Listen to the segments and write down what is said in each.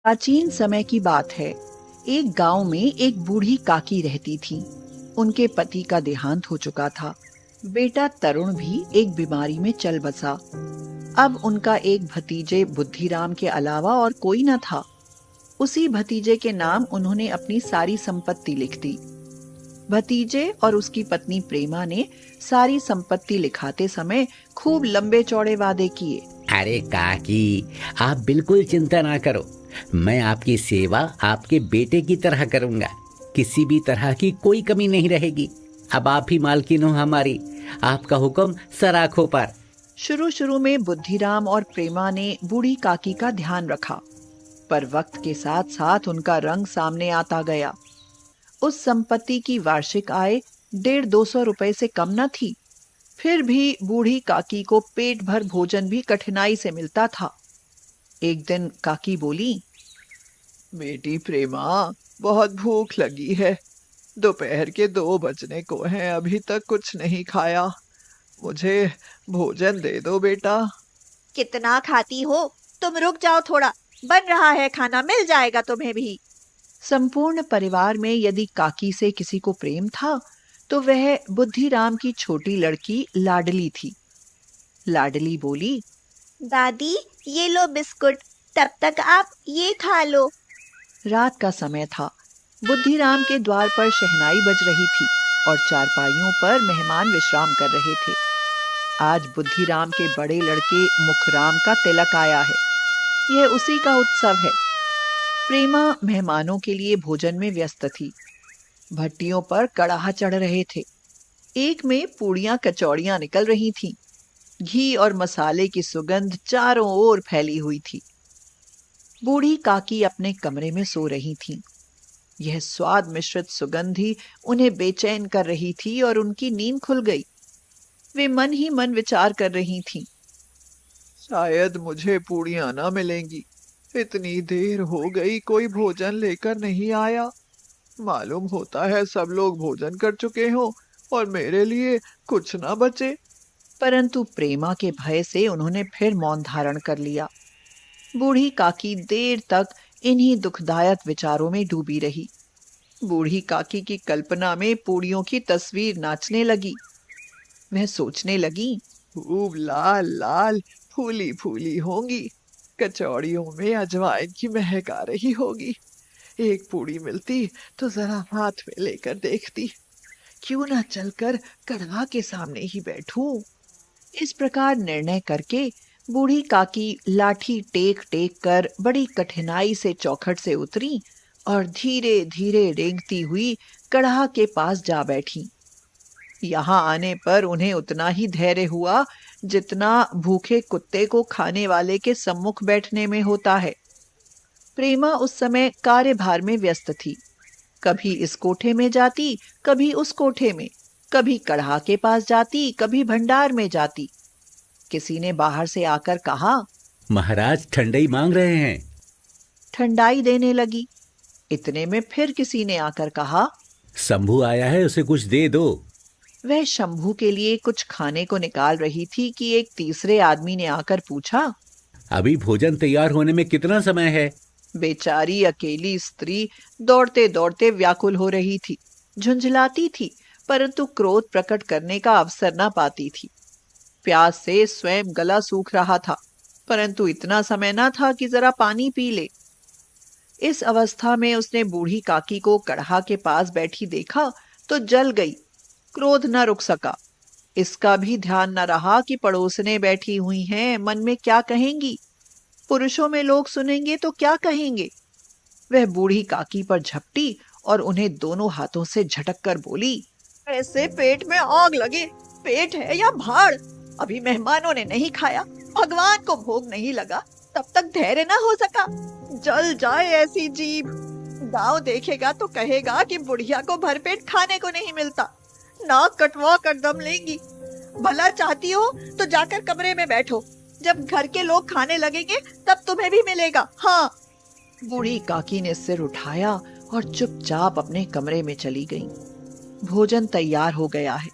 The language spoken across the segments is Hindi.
प्राचीन समय की बात है। एक गांव में एक बूढ़ी काकी रहती थी। उनके पति का देहांत हो चुका था। बेटा तरुण भी एक बीमारी में चल बसा। अब उनका एक भतीजे बुद्धिराम के अलावा और कोई न था। उसी भतीजे के नाम उन्होंने अपनी सारी संपत्ति लिख दी। भतीजे और उसकी पत्नी प्रेमा ने सारी संपत्ति लिखाते समय खूब लंबे चौड़े वादे किए। अरे काकी, आप बिल्कुल चिंता ना करो। मैं आपकी सेवा आपके बेटे की तरह करूंगा। किसी भी तरह की कोई कमी नहीं रहेगी। अब आप ही मालकिन हो हमारी। आपका हुक्म सर आंखों पर। शुरू शुरू में बुद्धिराम और प्रेमा ने बूढ़ी काकी का ध्यान रखा, पर वक्त के साथ साथ उनका रंग सामने आता गया। उस संपत्ति की वार्षिक आय 150-200 रुपए से कम न थी। फिर भी बूढ़ी काकी को पेट भर भोजन भी कठिनाई से मिलता था। एक दिन काकी बोली, बेटी प्रेमा, बहुत भूख लगी है। दोपहर के 2 बजने को हैं, अभी तक कुछ नहीं खाया। मुझे भोजन दे दो बेटा। कितना खाती हो? तुम रुक जाओ थोड़ा, बन रहा है खाना, मिल जाएगा तुम्हें भी। संपूर्ण परिवार में यदि काकी से किसी को प्रेम था तो वह बुद्धिराम की छोटी लड़की लाडली थी। लाडली बोली, दादी, ये लो बिस्कुट, तब तक आप ये खा लो। रात का समय था। बुद्धिराम के द्वार पर शहनाई बज रही थी और चारपाइयों पर मेहमान विश्राम कर रहे थे। आज बुद्धिराम के बड़े लड़के मुखराम का तिलक आया है। यह उसी का उत्सव है। प्रेमा मेहमानों के लिए भोजन में व्यस्त थी। भट्टियों पर कड़ाह चढ़ रहे थे। एक में पूड़ियां कचौड़ियां निकल रही थीं। घी और मसाले की सुगंध चारों ओर फैली हुई थी। बूढ़ी काकी अपने कमरे में सो रही थीं। यह स्वाद मिश्रित सुगंध ही उन्हें बेचैन कर रही थी और उनकी नींद खुल गई। वे मन ही मन विचार कर रही थीं। शायद मुझे पूड़ियां ना मिलेंगी। इतनी देर हो गई, कोई भोजन लेकर नहीं आया। मालूम होता है सब लोग भोजन कर चुके हों और मेरे लिए कुछ ना बचे। परंतु प्रेमा के भय से उन्होंने फिर मौन धारण कर लिया। बूढ़ी काकी देर तक इन्हीं दुखदायक विचारों में डूबी रही। बूढ़ी काकी की कल्पना में पूड़ियों की तस्वीर नाचने लगी। वह सोचने लगी, खूब लाल लाल फूली फूली होंगी। कचौड़ियों में अजवाइन की महक आ रही होगी। एक पूड़ी मिलती तो जरा हाथ में लेकर देखती। क्यों ना चलकर कड़वा के सामने ही बैठूं। इस प्रकार निर्णय करके बूढ़ी काकी लाठी टेक टेक कर बड़ी कठिनाई से चौखट से उतरी और धीरे धीरे रेंगती हुई कड़ाह के पास जा बैठी। यहाँ आने पर उन्हें उतना ही धैर्य हुआ जितना भूखे कुत्ते को खाने वाले के सम्मुख बैठने में होता है। प्रेमा उस समय कार्यभार में व्यस्त थी। कभी इस कोठे में जाती, कभी उस कोठे में, कभी कढ़ा के पास जाती, कभी भंडार में जाती। किसी ने बाहर से आकर कहा, महाराज ठंडई मांग रहे हैं। ठंडाई देने लगी। इतने में फिर किसी ने आकर कहा, शंभू आया है, उसे कुछ दे दो। वह शंभू के लिए कुछ खाने को निकाल रही थी कि एक तीसरे आदमी ने आकर पूछा, अभी भोजन तैयार होने में कितना समय है? बेचारी अकेली स्त्री दौड़ते दौड़ते व्याकुल हो रही थी। झुंझलाती थी, परंतु क्रोध प्रकट करने का अवसर न पाती थी। प्यास से स्वयं गला सूख रहा था, परंतु इतना समय न था कि जरा पानी पी ले। इस अवस्था में उसने बूढ़ी काकी को कढ़ा के पास बैठी देखा तो जल गई। क्रोध न रुक सका। इसका भी ध्यान न रहा कि पड़ोसने बैठी हुई हैं, मन में क्या कहेंगी। पुरुषों में लोग सुनेंगे तो क्या कहेंगे। वह बूढ़ी काकी पर झपटी और उन्हें दोनों हाथों से झटक कर बोली, ऐसे पेट में आग लगे। पेट है या भाड़? अभी मेहमानों ने नहीं खाया, भगवान को भोग नहीं लगा, तब तक धैर्य न हो सका। जल जाए ऐसी जीभ। गांव देखेगा तो कहेगा कि बुढ़िया को भरपेट खाने को नहीं मिलता। नाक कटवा कर दम लेंगी। भला चाहती हो तो जाकर कमरे में बैठो। जब घर के लोग खाने लगेंगे तब तुम्हें भी मिलेगा। हाँ। बूढ़ी काकी ने सिर उठाया और चुपचाप अपने कमरे में चली गई। भोजन तैयार हो गया है।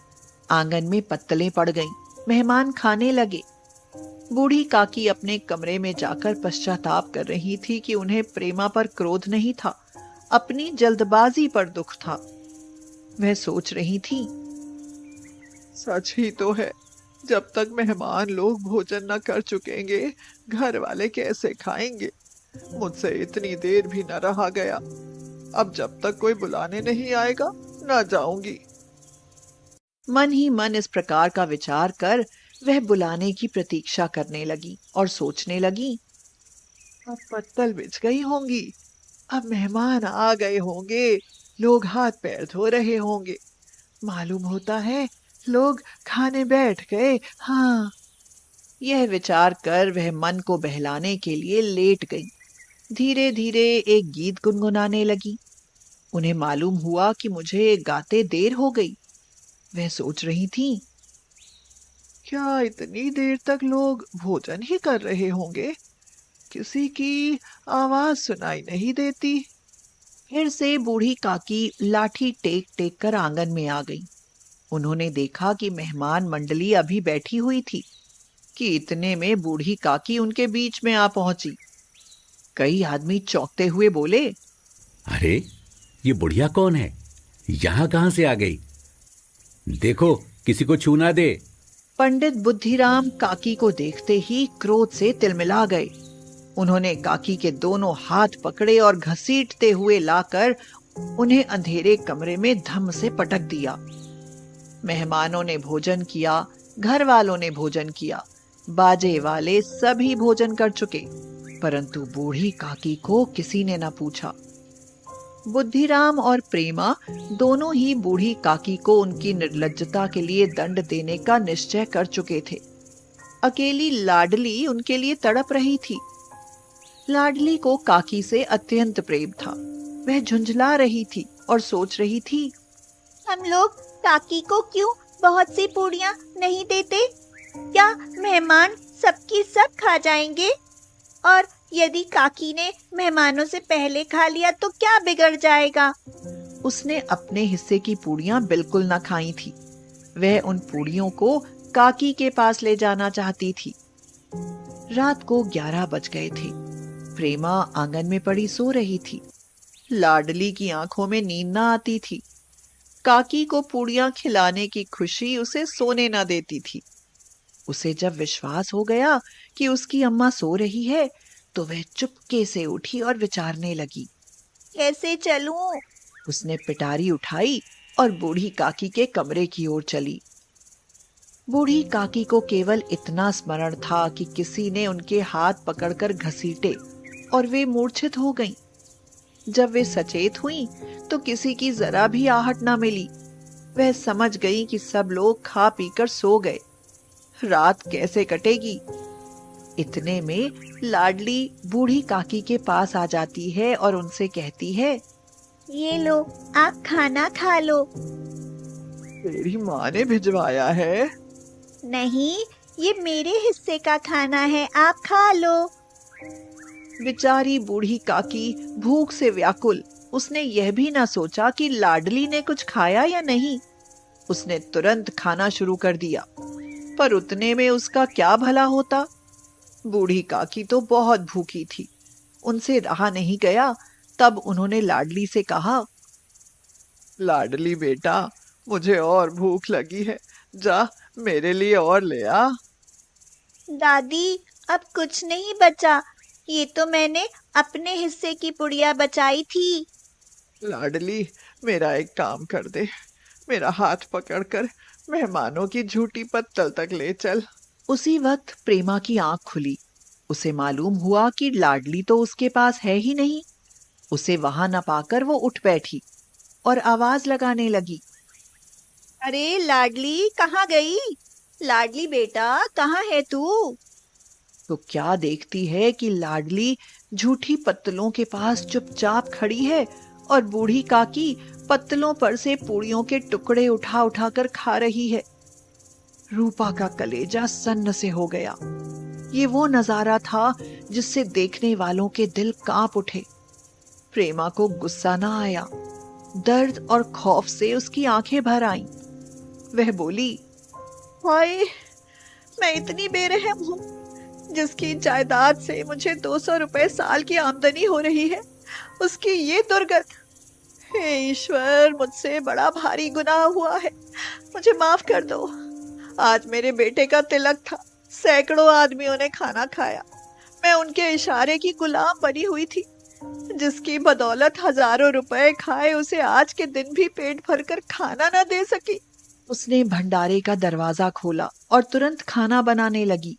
आंगन में पत्तलें पड़ गईं। मेहमान खाने लगे। बूढ़ी काकी अपने कमरे में जाकर पश्चाताप कर रही थी कि उन्हें प्रेमा पर क्रोध नहीं था, अपनी जल्दबाजी पर दुख था। वह सोच रही थी, सच ही तो है, जब तक मेहमान लोग भोजन न कर चुकेंगे घर वाले कैसे खाएंगे। मुझसे इतनी देर भी न रहा गया। अब जब तक कोई बुलाने नहीं आएगा न जाऊंगी। मन ही मन इस प्रकार का विचार कर वह बुलाने की प्रतीक्षा करने लगी और सोचने लगी, अब पत्तल बिछ गई होंगी, अब मेहमान आ गए होंगे, लोग हाथ पैर धो रहे होंगे, मालूम होता है लोग खाने बैठ गए। हाँ, यह विचार कर वह मन को बहलाने के लिए लेट गई। धीरे धीरे एक गीत गुनगुनाने लगी। उन्हें मालूम हुआ कि मुझे गाते देर हो गई। वह सोच रही थी, क्या इतनी देर तक लोग भोजन ही कर रहे होंगे? किसी की आवाज सुनाई नहीं देती। फिर से बूढ़ी काकी लाठी टेक टेक कर आंगन में आ गई। उन्होंने देखा कि मेहमान मंडली अभी बैठी हुई थी कि इतने में बूढ़ी काकी उनके बीच में आ पहुंची। कई आदमी चौंकते हुए बोले, अरे ये बुढ़िया कौन है? यहां कहां से आ गई? देखो किसी को छू ना दे। पंडित बुद्धिराम काकी को देखते ही क्रोध से तिलमिला गए। उन्होंने काकी के दोनों हाथ पकड़े और घसीटते हुए लाकर उन्हें अंधेरे कमरे में धम से पटक दिया। मेहमानों ने भोजन किया, घर वालों ने भोजन किया, बाजे वाले सभी भोजन कर चुके, परंतु बूढ़ी काकी को किसी ने न पूछा। बुद्धिराम और प्रेमा दोनों ही बूढ़ी काकी को उनकी निर्लज्जता के लिए दंड देने का निश्चय कर चुके थे। अकेली लाडली उनके लिए तड़प रही थी। लाडली को काकी से अत्यंत प्रेम था। वह झुंझला रही थी और सोच रही थी, हम लोग काकी को क्यों बहुत सी पूड़ियाँ नहीं देते? क्या मेहमान सबकी सब खा जाएंगे? और यदि काकी ने मेहमानों से पहले खा लिया तो क्या बिगड़ जाएगा? उसने अपने हिस्से की पूड़ियाँ बिल्कुल न खाई थी। वह उन पूड़ियों को काकी के पास ले जाना चाहती थी। रात को 11 बज गए थे। प्रेमा आंगन में पड़ी सो रही थी। लाडली की आंखों में नींद न आती थी। काकी को पूड़ियाँ खिलाने की खुशी उसे सोने न देती थी। उसे जब विश्वास हो गया कि उसकी अम्मा सो रही है, तो वह चुपके से उठी और विचारने लगी, कैसे चलूं? उसने पिटारी उठाई और बूढ़ी काकी के कमरे की ओर चली। बूढ़ी काकी को केवल इतना स्मरण था कि किसी ने उनके हाथ पकड़कर घसीटे और वे मूर्छित हो गईं। जब वे सचेत हुईं, तो किसी की जरा भी आहट न मिली। वह समझ गई कि सब लोग खा पीकर सो गए। रात कैसे कटेगी? इतने में लाडली बूढ़ी काकी के पास आ जाती है और उनसे कहती है, ये लो, आप खाना खा लो। तेरी माँ ने भिजवाया है? नहीं, ये मेरे हिस्से का खाना है, आप खा लो। बेचारी बूढ़ी काकी भूख से व्याकुल। उसने यह भी ना सोचा कि लाडली ने कुछ खाया या नहीं। उसने तुरंत खाना शुरू कर दिया, पर उतने में उसका क्या भला होता। बूढ़ी काकी तो बहुत भूखी थी। उनसे रहा नहीं गया। तब उन्होंने लाडली से कहा, लाडली बेटा, मुझे और भूख लगी है, जा मेरे लिए और ले आ। दादी, अब कुछ नहीं बचा, ये तो मैंने अपने हिस्से की पुड़िया बचाई थी। लाडली, मेरा एक काम कर दे, मेरा हाथ पकड़कर मेहमानों की झूठी पत्तल तक ले चल। उसी वक्त प्रेमा की आंख खुली। उसे मालूम हुआ कि लाडली तो उसके पास है ही नहीं। उसे वहां न पाकर वो उठ बैठी और आवाज लगाने लगी, अरे लाडली, कहाँ गई? लाडली बेटा, कहाँ है तू? तो क्या देखती है कि लाडली झूठी पत्तलों के पास चुपचाप खड़ी है और बूढ़ी काकी पत्तलों पर से पूड़ियों के टुकड़े उठा उठा कर खा रही है। रूपा का कलेजा सन्न से हो गया। ये वो नजारा था जिससे देखने वालों के दिल कांप उठे। प्रेमा को गुस्सा ना आया, दर्द और खौफ से उसकी आंखें भर आईं। वह बोली, हाय, मैं इतनी बेरहम हूँ, जिसकी जायदाद से मुझे 200 रुपए साल की आमदनी हो रही है, उसकी ये दुर्गत। हे ईश्वर, मुझसे बड़ा भारी गुनाह हुआ है, मुझे माफ कर दो। आज मेरे बेटे का तिलक था, सैकड़ों आदमियों ने खाना खाया, मैं उनके इशारे की गुलाम बनी हुई थी। जिसकी बदौलत हजारों रुपए खाए उसे आज के दिन भी पेट भरकर खाना न दे सकी। उसने भंडारे का दरवाजा खोला और तुरंत खाना बनाने लगी।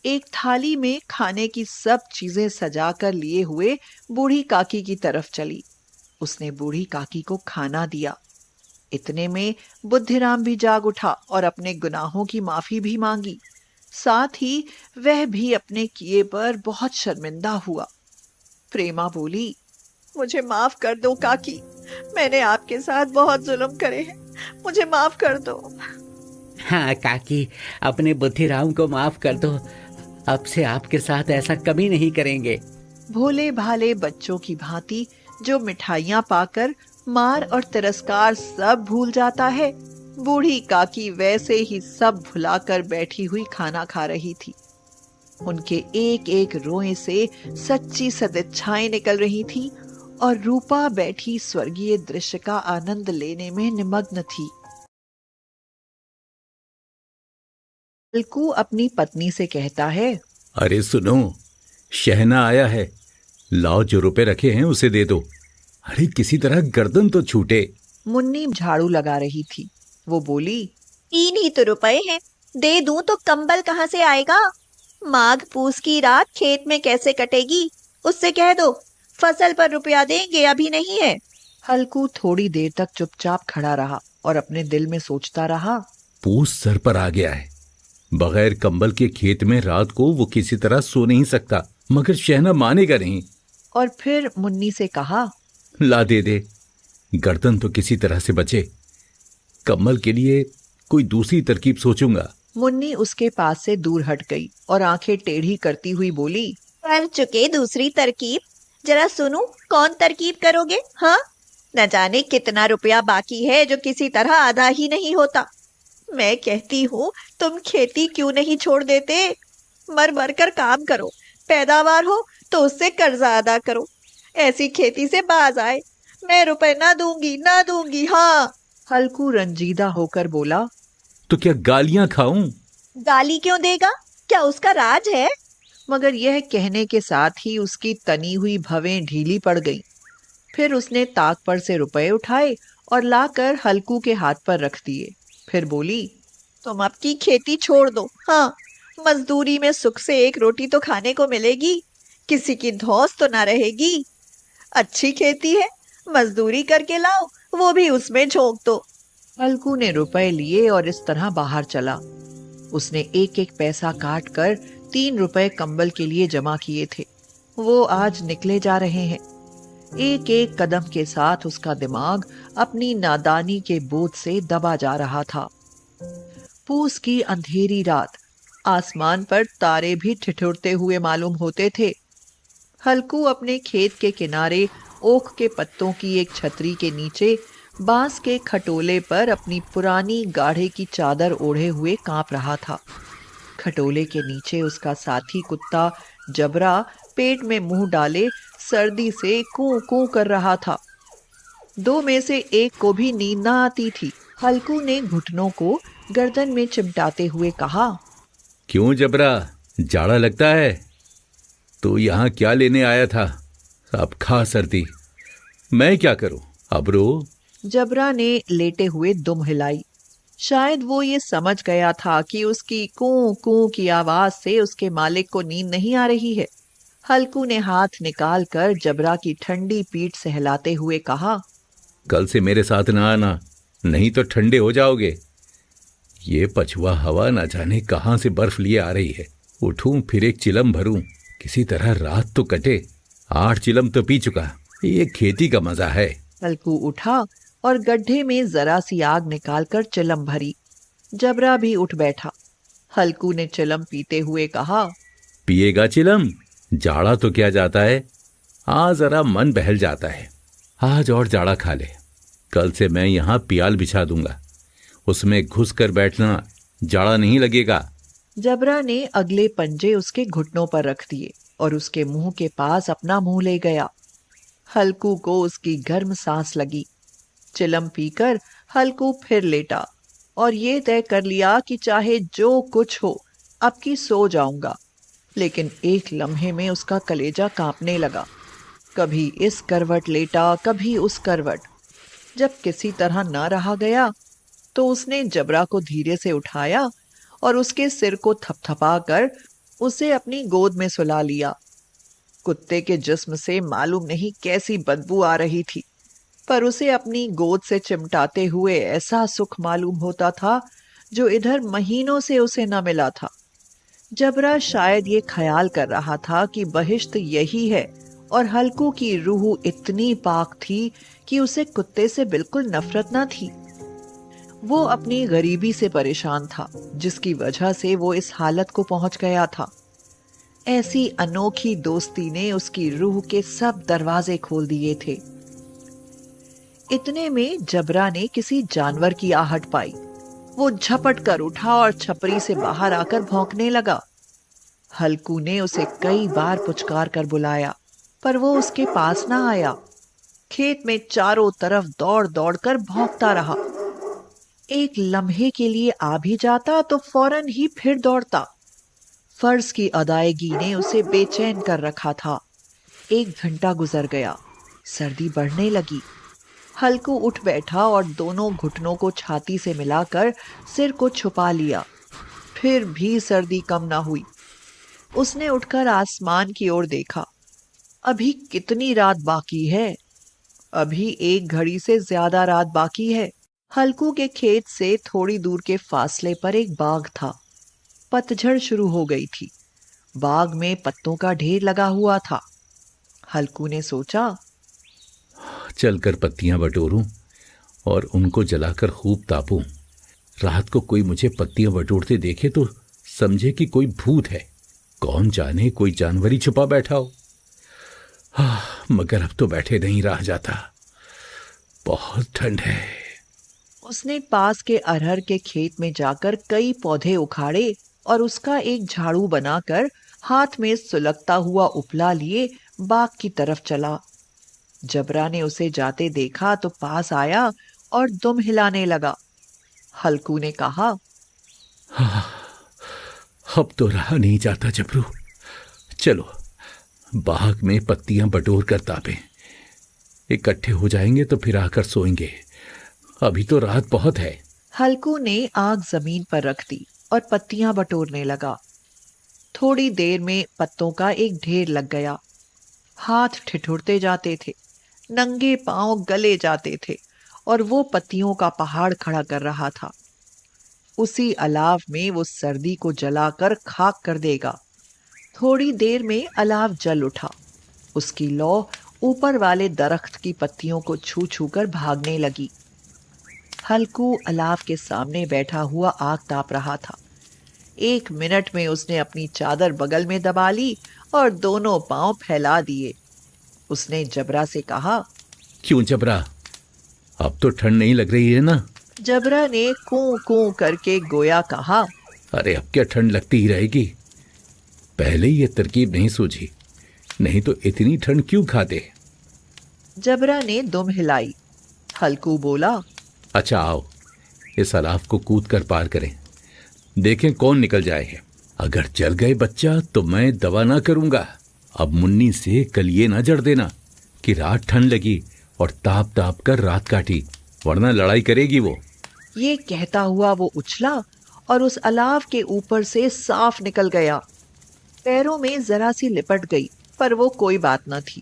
एक थाली में खाने की सब चीजें सजा कर लिए हुए बूढ़ी काकी की तरफ चली। उसने बूढ़ी काकी को खाना दिया। इतने में बुद्धिराम भी जाग उठा और अपने गुनाहों की माफी भी मांगी। साथ ही वह भी अपने किए पर बहुत शर्मिंदा हुआ। प्रेमा बोली, मुझे माफ कर दो काकी, मैंने आपके साथ बहुत जुल्म करे हैं, मुझे माफ कर दो। हाँ काकी, अपने बुद्धिराम को माफ कर दो, अब से आपके साथ ऐसा कभी नहीं करेंगे। भोले भाले बच्चों की भांति जो मिठाइयां पाकर मार और तिरस्कार सब भूल जाता है, बूढ़ी काकी वैसे ही सब भुलाकर बैठी हुई खाना खा रही थी। उनके एक एक रोए से सच्ची सदिच्छाएं निकल रही थी और रूपा बैठी स्वर्गीय दृश्य का आनंद लेने में निमग्न थी। हल्कू अपनी पत्नी से कहता है, अरे सुनो, शहना आया है, लाओ जो रुपए रखे हैं उसे दे दो। अरे किसी तरह गर्दन तो छूटे। मुन्नी झाड़ू लगा रही थी। वो बोली, 3 ही तो रुपए हैं, दे दूं तो कंबल कहाँ से आएगा? माघ पूस की रात खेत में कैसे कटेगी? उससे कह दो फसल पर रुपया देंगे, अभी नहीं है। हल्कू थोड़ी देर तक चुपचाप खड़ा रहा और अपने दिल में सोचता रहा, पूस सर पर आ गया है, बगैर कंबल के खेत में रात को वो किसी तरह सो नहीं सकता, मगर शहना मानेगा नहीं। और फिर मुन्नी से कहा, ला दे दे, गर्दन तो किसी तरह से बचे, कंबल के लिए कोई दूसरी तरकीब सोचूंगा। मुन्नी उसके पास से दूर हट गई और आंखें टेढ़ी करती हुई बोली, कर चुके दूसरी तरकीब, जरा सुनूं कौन तरकीब करोगे? हाँ, न जाने कितना रुपया बाकी है जो किसी तरह आधा ही नहीं होता। मैं कहती हूँ तुम खेती क्यों नहीं छोड़ देते? मर मर कर काम करो, पैदावार हो तो उससे कर्जा अदा करो, ऐसी खेती से बाज आए। मैं रुपए ना दूंगी। हाँ। हल्कू रंजीदा होकर बोला, तो क्या गालियां खाऊं? गाली क्यों देगा? क्या उसका राज है? मगर यह कहने के साथ ही उसकी तनी हुई भवें ढीली पड़ गईं। फिर उसने ताक पर से रुपए उठाए और लाकर हल्कू के हाथ पर रख दिए। फिर बोली, तुम अब की खेती छोड़ दो। हाँ, मजदूरी में सुख से एक रोटी तो खाने को मिलेगी, किसी की धौंस तो ना रहेगी। अच्छी खेती है, मजदूरी करके लाओ, वो भी उसमें झोंक दो। हल्कू ने रुपए लिए और इस तरह बाहर चला। उसने एक एक पैसा काट कर 3 रुपए कंबल के लिए जमा किए थे। वो आज निकले जा रहे हैं। एक एक कदम के साथ उसका दिमाग अपनी नादानी के बोझ से दबा जा रहा था। पूस की अंधेरी रात, आसमान पर तारे भी ठिठुरते हुए मालूम होते थे। हल्कू अपने खेत के किनारे ओक के पत्तों की एक छतरी के नीचे बांस के खटोले पर अपनी पुरानी गाढ़े की चादर ओढ़े हुए कांप रहा था। खटोले के नीचे उसका साथी कुत्ता जबरा पेट में मुंह डाले सर्दी से कूं कूं कर रहा था। 2 में से एक को भी नींद न आती थी। हल्कू ने घुटनों को गर्दन में चिमटाते हुए कहा, क्यों जबरा, जाड़ा लगता है? तो यहाँ क्या लेने आया था? अब खा सर्दी, मैं क्या करूं, अब रो। जबरा ने लेटे हुए दुम हिलाई। शायद वो ये समझ गया था कि उसकी कूं कूं की आवाज से उसके मालिक को नींद नहीं आ रही है। हल्कू ने हाथ निकालकर जबरा की ठंडी पीठ सहलाते हुए कहा, कल से मेरे साथ ना आना, नहीं तो ठंडे हो जाओगे। ये पछुआ हवा न जाने कहां से बर्फ लिए आ रही है। उठूं फिर एक चिलम भरूं, किसी तरह रात तो कटे। 8 चिलम तो पी चुका, ये खेती का मजा है। हल्कू उठा और गड्ढे में जरा सी आग निकालकर चिलम भरी। जबरा भी उठ बैठा। हल्कू ने चिलम पीते हुए कहा, पिएगा चिलम? जाड़ा तो क्या जाता है, आज जरा मन बहल जाता है। आज और जाड़ा खा ले, कल से मैं यहाँ पियाल बिछा दूंगा, उसमें घुस कर बैठना, जाड़ा नहीं लगेगा। जबरा ने अगले पंजे उसके घुटनों पर रख दिए और उसके मुंह के पास अपना मुंह ले गया। हल्कू को उसकी गर्म सांस लगी। चिलम पीकर हल्कू फिर लेटा और ये तय कर लिया कि चाहे जो कुछ हो अब की सो जाऊंगा। लेकिन एक लम्हे में उसका कलेजा कांपने लगा। कभी इस करवट लेटा, कभी उस करवट। जब किसी तरह ना रहा गया तो उसने जबरा को धीरे से उठाया और उसके सिर को थपथपाकर उसे अपनी गोद में सुला लिया। कुत्ते के जिस्म से मालूम नहीं कैसी बदबू आ रही थी, पर उसे अपनी गोद से चिमटाते हुए ऐसा सुख मालूम होता था जो इधर महीनों से उसे न मिला था। जबरा शायद ये ख्याल कर रहा था कि बहिश्त यही है और हल्कू की रूह इतनी पाक थी कि उसे कुत्ते से बिल्कुल नफरत न थी। वो अपनी गरीबी से परेशान था जिसकी वजह से वो इस हालत को पहुंच गया था। ऐसी अनोखी दोस्ती ने उसकी रूह के सब दरवाजे खोल दिए थे। इतने में जबरा ने किसी जानवर की आहट पाई। वो झपट कर उठा और छपरी से बाहर आकर भौंकने लगा। हल्कू ने उसे कई बार पुचकार कर बुलाया, पर वो उसके पास ना आया। खेत में चारों तरफ दौड़ दौड़ कर भौंकता रहा। एक लम्हे के लिए आ भी जाता तो फौरन ही फिर दौड़ता। फर्ज की अदायगी ने उसे बेचैन कर रखा था। 1 घंटा गुजर गया। सर्दी बढ़ने लगी। हल्कू उठ बैठा और दोनों घुटनों को छाती से मिलाकर सिर को छुपा लिया। फिर भी सर्दी कम ना हुई। उसने उठकर आसमान की ओर देखा। अभी कितनी रात बाकी है? अभी 1 घड़ी से ज्यादा रात बाकी है। हल्कू के खेत से थोड़ी दूर के फासले पर एक बाग था। पतझड़ शुरू हो गई थी। बाग में पत्तों का ढेर लगा हुआ था। हल्कू ने सोचा, चलकर पत्तियां बटोरूं और उनको जलाकर खूब तापूं। रात को कोई मुझे पत्तियां बटोरते देखे तो समझे कि कोई भूत है। कौन जाने कोई जानवर ही छुपा बैठा हो। मगर अब तो बैठे नहीं रहा जाता। बहुत ठंड है। उसने पास के अरहर के खेत में जाकर कई पौधे उखाड़े और उसका एक झाड़ू बनाकर हाथ में सुलगता हुआ उपला लिए बाग की तरफ चला। जबरा ने उसे जाते देखा तो पास आया और दुम हिलाने लगा। हल्कू ने कहा, अब तो रहा नहीं जाता जबरू। चलो बाग में पत्तियां बटोर कर तापें। इकट्ठे हो जाएंगे तो फिर आकर सोएंगे। अभी तो रात बहुत है। हल्कू ने आग जमीन पर रख दी और पत्तियां बटोरने लगा। थोड़ी देर में पत्तों का एक ढेर लग गया। हाथ ठिठुरते जाते थे, नंगे पांव गले जाते थे और वो पत्तियों का पहाड़ खड़ा कर रहा था। उसी अलाव में वो सर्दी को जलाकर खाक कर देगा। थोड़ी देर में अलाव जल उठा। उसकी लौ ऊपर वाले दरख्त की पत्तियों को छू छू कर भागने लगी। हल्कू अलाव के सामने बैठा हुआ आग ताप रहा था। 1 मिनट में उसने अपनी चादर बगल में दबा ली और दोनों पांव फैला दिए। उसने जबरा से कहा, क्यों जबरा, अब तो ठंड नहीं लग रही है ना? जबरा ने कूं कूं करके गोया कहा, अरे अब क्या ठंड लगती ही रहेगी। पहले ही ये तरकीब नहीं सूझी, नहीं तो इतनी ठंड क्यों खाते। जबरा ने दुम हिलाई। हल्कू बोला, अच्छा आओ इस अलाव को कूद कर पार करें, देखें कौन निकल जाए है। अगर जल गए बच्चा तो मैं दवा ना करूंगा। अब मुन्नी से कल ये ना जड़ देना कि रात ठंड लगी और ताप ताप कर रात काटी, वरना लड़ाई करेगी वो। ये कहता हुआ वो उछला और उस अलाव के ऊपर से साफ निकल गया। पैरों में जरा सी लिपट गई, पर वो कोई बात न थी।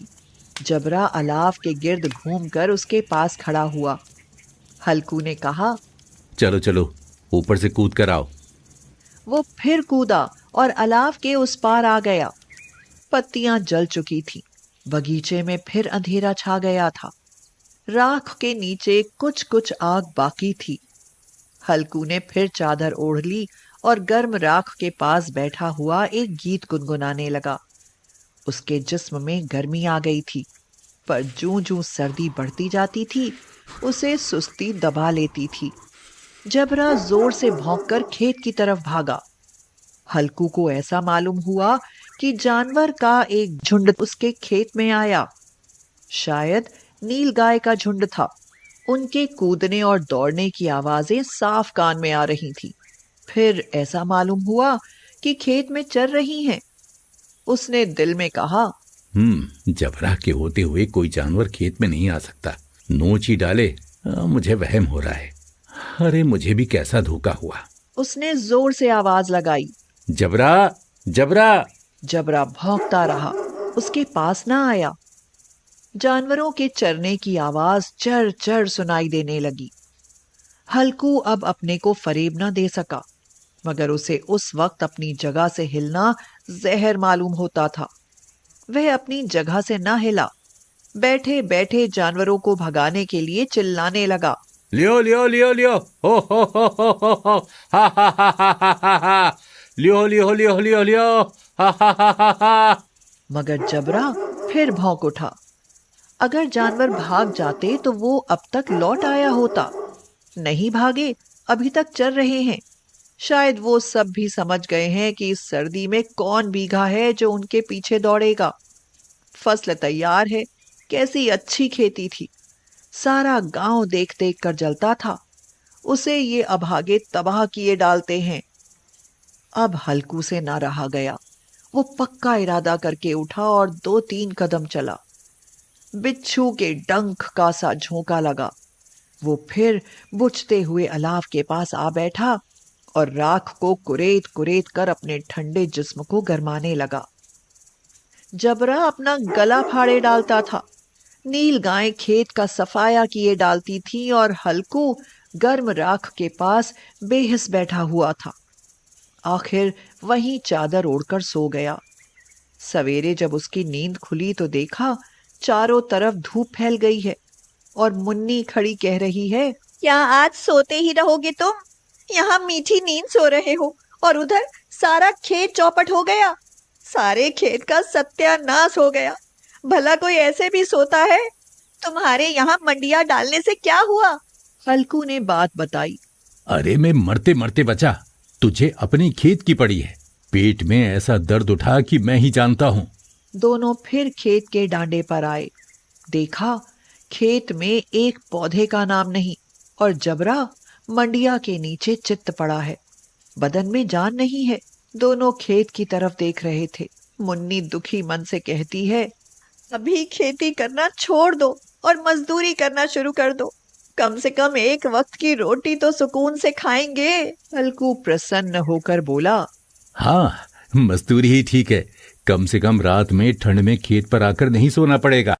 जबरा अलाव के गिर्द घूमकर उसके पास खड़ा हुआ। हल्कू ने कहा, चलो चलो ऊपर से कूद कर आओ। वो फिर कूदा और अलाव के उस पार आ गया। पत्तियां जल चुकी थीं। बगीचे में फिर अंधेरा छा गया था। राख के नीचे कुछ कुछ आग बाकी थी। हल्कू ने फिर चादर ओढ़ ली और गर्म राख के पास बैठा हुआ एक गीत गुनगुनाने लगा। उसके जिस्म में गर्मी आ गई थी, पर जूं जूं सर्दी बढ़ती जाती थी उसे सुस्ती दबा लेती थी। जबरा जोर से भौंककर खेत की तरफ भागा। हल्कू को ऐसा मालूम हुआ कि जानवर का एक झुंड उसके खेत में आया। शायद नीलगाय का झुंड था। उनके कूदने और दौड़ने की आवाजें साफ कान में आ रही थी। फिर ऐसा मालूम हुआ कि खेत में चर रही हैं। उसने दिल में कहा, जबरा के होते हुए कोई जानवर खेत में नहीं आ सकता। नोच ही डाले, मुझे वहम हो रहा है। अरे मुझे भी कैसा धोखा हुआ। उसने जोर से आवाज लगाई, जबरा, जबरा। जबरा भौंकता रहा, उसके पास ना आया। जानवरों के चरने की आवाज चर चर सुनाई देने लगी। हल्कू अब अपने को फरेब न दे सका, मगर उसे उस वक्त अपनी जगह से हिलना जहर मालूम होता था। वह अपनी जगह से न हिला, बैठे बैठे जानवरों को भगाने के लिए चिल्लाने लगा, लियो लियो लियो लियो, हो, हा हा हा हा हा हा हा, लियो लियो लियो लियो लियो, हा हा हा हा हा। मगर जबरा फिर भौंक उठा। अगर जानवर भाग जाते तो वो अब तक लौट आया होता। नहीं भागे, अभी तक चल रहे हैं। शायद वो सब भी समझ गए हैं कि इस सर्दी में कौन बीघा है जो उनके पीछे दौड़ेगा। फसल तैयार है, कैसी अच्छी खेती थी। सारा गांव देख देख कर जलता था। उसे ये अभागे तबाह किए डालते हैं। अब हल्कू से ना रहा गया। वो पक्का इरादा करके उठा और 2-3 कदम चला। बिच्छू के डंक का सा झोंका लगा। वो फिर बुझते हुए अलाव के पास आ बैठा और राख को कुरेद कुरेद कर अपने ठंडे जिस्म को गरमाने लगा। जबरा अपना गला फाड़े डालता था। नील गाय खेत का सफाया किए डालती थी और हल्कू गर्म राख के पास बेहिस बैठा हुआ था। आखिर वहीं चादर ओढ़कर सो गया। सवेरे जब उसकी नींद खुली तो देखा चारों तरफ धूप फैल गई है और मुन्नी खड़ी कह रही है, क्या आज सोते ही रहोगे तुम? यहाँ मीठी नींद सो रहे हो और उधर सारा खेत चौपट हो गया। सारे खेत का सत्यानाश हो गया। भला कोई ऐसे भी सोता है? तुम्हारे यहाँ मंडिया डालने से क्या हुआ? हल्कू ने बात बताई। अरे मैं मरते मरते बचा, तुझे अपनी खेत की पड़ी है। पेट में ऐसा दर्द उठा कि मैं ही जानता हूँ। दोनों फिर खेत के डांडे पर आए। देखा खेत में एक पौधे का नाम नहीं और जबरा मंडिया के नीचे चित्त पड़ा है। बदन में जान नहीं है। दोनों खेत की तरफ देख रहे थे। मुन्नी दुखी मन से कहती है, अभी खेती करना छोड़ दो और मजदूरी करना शुरू कर दो। कम से कम एक वक्त की रोटी तो सुकून से खाएंगे। हल्कू प्रसन्न होकर बोला, हाँ, मजदूरी ही ठीक है। कम से कम रात में ठंड में खेत पर आकर नहीं सोना पड़ेगा।